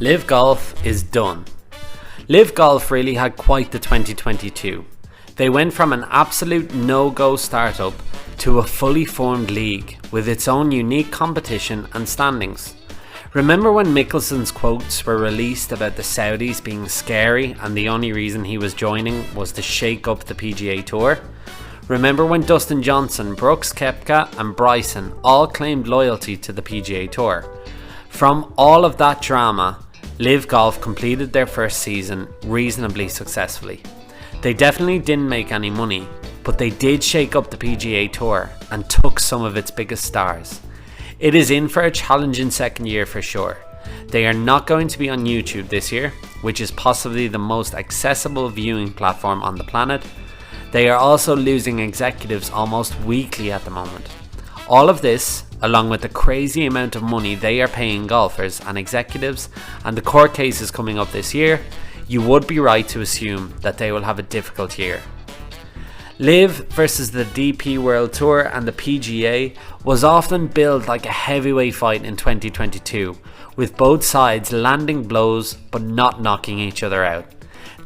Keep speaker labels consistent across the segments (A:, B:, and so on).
A: LIV Golf is done. LIV Golf really had quite the 2022. They went from an absolute no-go startup to a fully formed league with its own unique competition and standings. Remember when Mickelson's quotes were released about the Saudis being scary and the only reason he was joining was to shake up the PGA Tour? Remember when Dustin Johnson, Brooks Koepka and Bryson all claimed loyalty to the PGA Tour? From all of that drama, LIV Golf completed their first season reasonably successfully. They definitely didn't make any money, but they did shake up the PGA Tour and took some of its biggest stars. It is in for a challenging second year for sure. They are not going to be on YouTube this year, which is possibly the most accessible viewing platform on the planet. They are also losing executives almost weekly at the moment. All of this, along with the crazy amount of money they are paying golfers and executives and the court cases coming up this year, you would be right to assume that they will have a difficult year. LIV versus the DP World Tour and the PGA was often billed like a heavyweight fight in 2022, with both sides landing blows but not knocking each other out.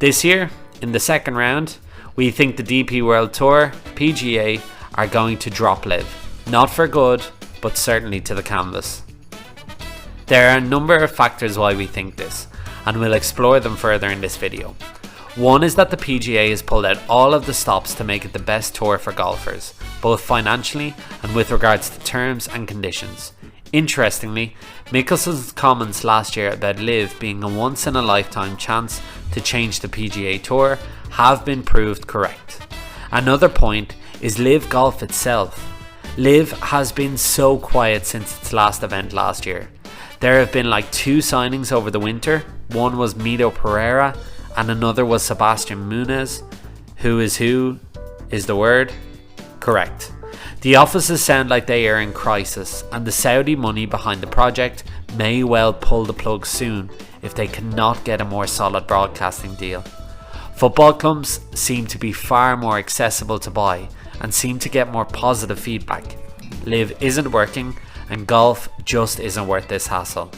A: This year, in the second round, we think the DP World Tour, PGA, are going to drop LIV. Not for good, but certainly to the canvas. There are a number of factors why we think this, and we'll explore them further in this video. One is that the PGA has pulled out all of the stops to make it the best tour for golfers, both financially and with regards to terms and conditions. Interestingly, Mickelson's comments last year about LIV being a once-in-a-lifetime chance to change the PGA Tour have been proved correct. Another point is LIV Golf itself. LIV has been so quiet since its last event last year. There have been like 2 signings over the winter. One was Mito Pereira and another was Sebastian Munoz. Who is the word? Correct. The offices sound like they are in crisis, and the Saudi money behind the project may well pull the plug soon if they cannot get a more solid broadcasting deal. Football clubs seem to be far more accessible to buy and seem to get more positive feedback. LIV isn't working and golf just isn't worth this hassle.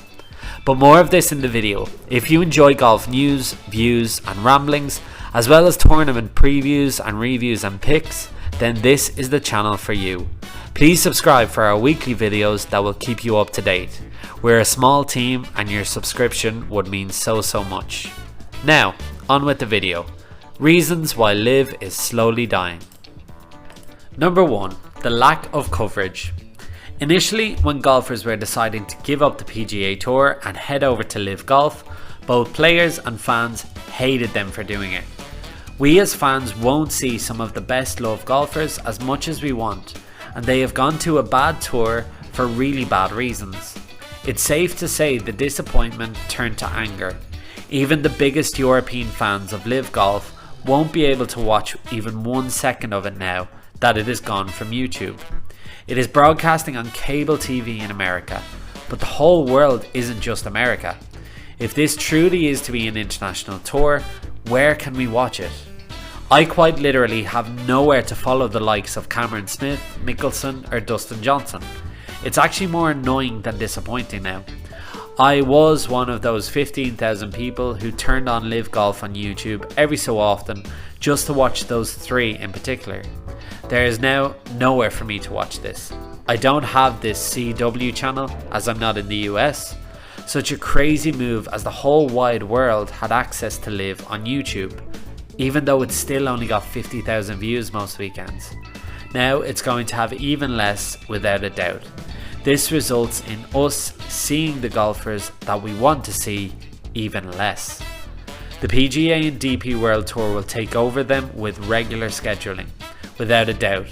A: But more of this in the video. If you enjoy golf news, views and ramblings, as well as tournament previews and reviews and picks, then this is the channel for you. Please subscribe for our weekly videos that will keep you up to date. We're a small team and your subscription would mean so much. Now, on with the video. Reasons why LIV is slowly dying. Number 1. The lack of coverage. Initially, when golfers were deciding to give up the PGA Tour and head over to LIV Golf, both players and fans hated them for doing it. We as fans won't see some of the best loved golfers as much as we want, and they have gone to a bad tour for really bad reasons. It's safe to say the disappointment turned to anger. Even the biggest European fans of LIV Golf won't be able to watch even 1 second of it now that it is gone from YouTube. It is broadcasting on cable TV in America, but the whole world isn't just America. If this truly is to be an international tour, where can we watch it? I quite literally have nowhere to follow the likes of Cameron Smith, Mickelson or Dustin Johnson. It's actually more annoying than disappointing now. I was one of those 15,000 people who turned on LIV Golf on YouTube every so often just to watch those 3 in particular. There is now nowhere for me to watch this. I don't have this CW channel as I'm not in the US. Such a crazy move as the whole wide world had access to LIV on YouTube, even though it still only got 50,000 views most weekends. Now it's going to have even less without a doubt. This results in us seeing the golfers that we want to see even less. The PGA and DP World Tour will take over them with regular scheduling, without a doubt.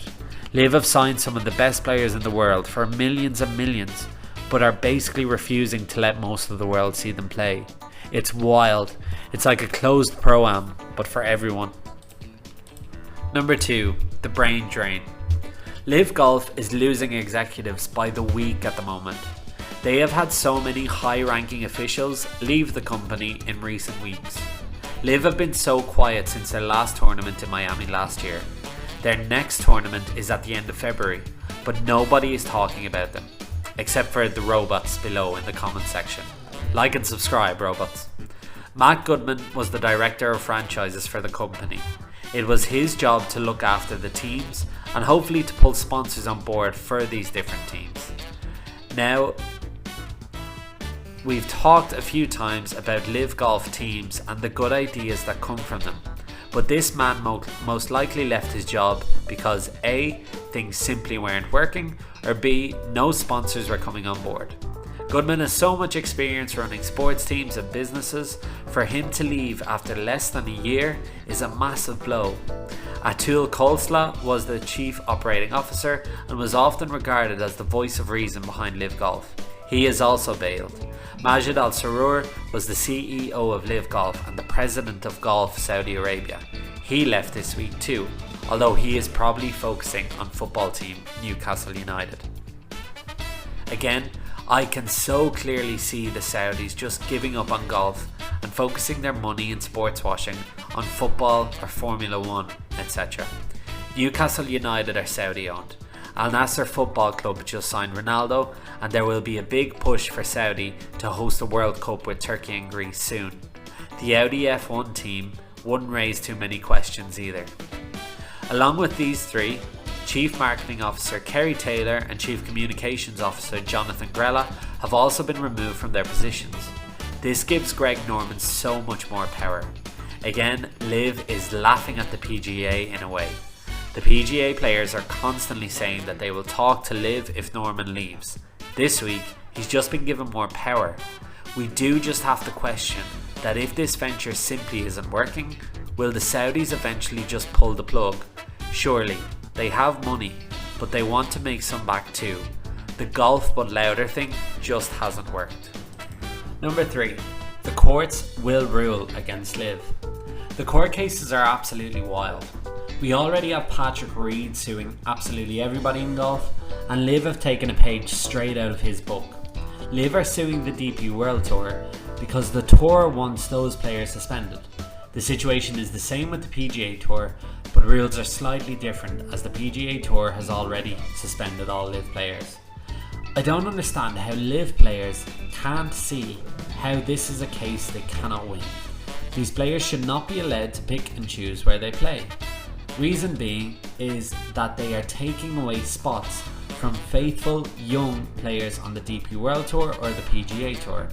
A: LIV have signed some of the best players in the world for millions and millions, but are basically refusing to let most of the world see them play. It's wild. It's like a closed pro-am, but for everyone. Number 2. The brain drain. LIV Golf is losing executives by the week at the moment. They have had so many high-ranking officials leave the company in recent weeks. LIV have been so quiet since their last tournament in Miami last year. Their next tournament is at the end of February, but nobody is talking about them, except for the robots below in the comment section. Like and subscribe, robots. Matt Goodman was the director of franchises for the company. It was his job to look after the teams and hopefully to pull sponsors on board for these different teams. Now, we've talked a few times about LIV Golf teams and the good ideas that come from them, but this man most likely left his job because A, things simply weren't working, or B, no sponsors were coming on board. Goodman has so much experience running sports teams and businesses. For him to leave after less than a year is a massive blow. Atul Kolsla was the chief operating officer and was often regarded as the voice of reason behind LIV Golf. He has also bailed. Majid Al Sarur was the CEO of LIV Golf and the president of Golf Saudi Arabia. He left this week too, although he is probably focusing on football team Newcastle United. Again, I can so clearly see the Saudis just giving up on golf and focusing their money in sports washing on football or Formula 1, etc. Newcastle United are Saudi owned. Al Nassr Football Club just signed Ronaldo, and there will be a big push for Saudi to host a World Cup with Turkey and Greece soon. The Audi F1 team wouldn't raise too many questions either. Along with these three, Chief Marketing Officer Kerry Taylor and Chief Communications Officer Jonathan Grella have also been removed from their positions. This gives Greg Norman so much more power. Again, LIV is laughing at the PGA in a way. The PGA players are constantly saying that they will talk to LIV if Norman leaves. This week, he's just been given more power. We do just have to question that if this venture simply isn't working, will the Saudis eventually just pull the plug? Surely. They have money, but they want to make some back too. The golf but louder thing just hasn't worked. Number 3. The courts will rule against LIV. The court cases are absolutely wild. We already have Patrick Reed suing absolutely everybody in golf, and LIV have taken a page straight out of his book. LIV are suing the DP World Tour because the tour wants those players suspended. The situation is the same with the PGA Tour, but rules are slightly different as the PGA Tour has already suspended all LIV players. I don't understand how LIV players can't see how this is a case they cannot win. These players should not be allowed to pick and choose where they play. Reason being is that they are taking away spots from faithful young players on the DP World Tour or the PGA Tour.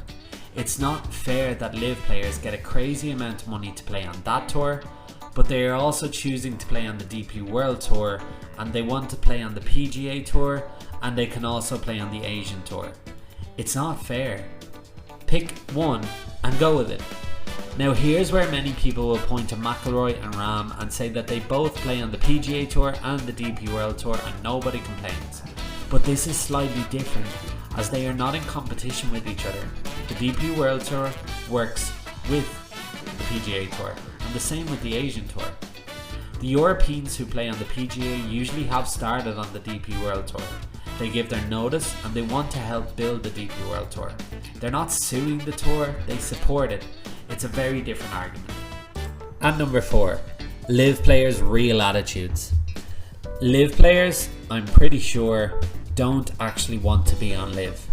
A: It's not fair that LIV players get a crazy amount of money to play on that tour, but they are also choosing to play on the DP World Tour, and they want to play on the PGA Tour, and they can also play on the Asian Tour. It's not fair. Pick one and go with it. Now here's where many people will point to McIlroy and Rahm and say that they both play on the PGA Tour and the DP World Tour and nobody complains. But this is slightly different as they are not in competition with each other. The DP World Tour works with the PGA Tour, and the same with the Asian Tour. The Europeans who play on the PGA usually have started on the DP World Tour. They give their notice and they want to help build the DP World Tour. They're not suing the tour, they support it. It's a very different argument. And number 4, LIV players' real attitudes. LIV players, I'm pretty sure, don't actually want to be on LIV.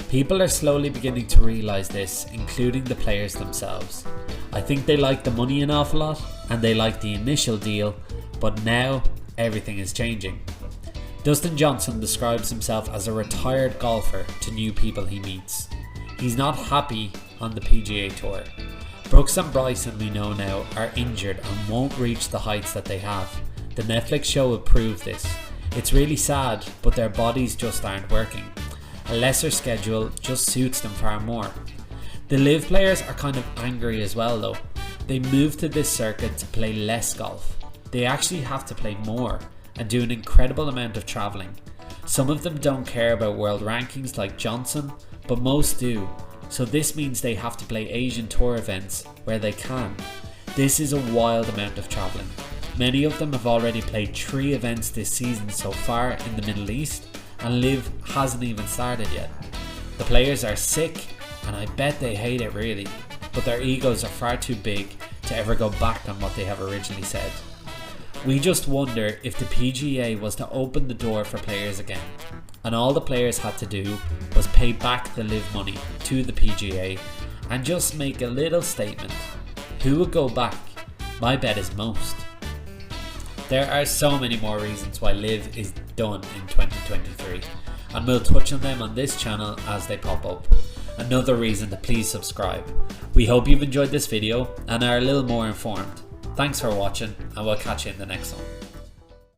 A: People are slowly beginning to realise this, including the players themselves. I think they like the money an awful lot, and they like the initial deal, but now everything is changing. Dustin Johnson describes himself as a retired golfer to new people he meets. He's not happy on the PGA Tour. Brooks and Bryson, we know now, are injured and won't reach the heights that they have. The Netflix show will prove this. It's really sad, but their bodies just aren't working. A lesser schedule just suits them far more. The LIV players are kind of angry as well though. They moved to this circuit to play less golf. They actually have to play more and do an incredible amount of travelling. Some of them don't care about world rankings like Johnson, but most do. So this means they have to play Asian Tour events where they can. This is a wild amount of travelling. Many of them have already played 3 events this season so far in the Middle East, and LIV hasn't even started yet. The players are sick, and I bet they hate it really, but their egos are far too big to ever go back on what they have originally said. We just wonder if the PGA was to open the door for players again. and all the players had to do was pay back the LIV money to the PGA and just make a little statement. Who would go back? My bet is most. There are so many more reasons why LIV is done in 2023, and we'll touch on them on this channel as they pop up. Another reason to please subscribe. We hope you've enjoyed this video and are a little more informed. Thanks for watching, and we'll catch you in the next one.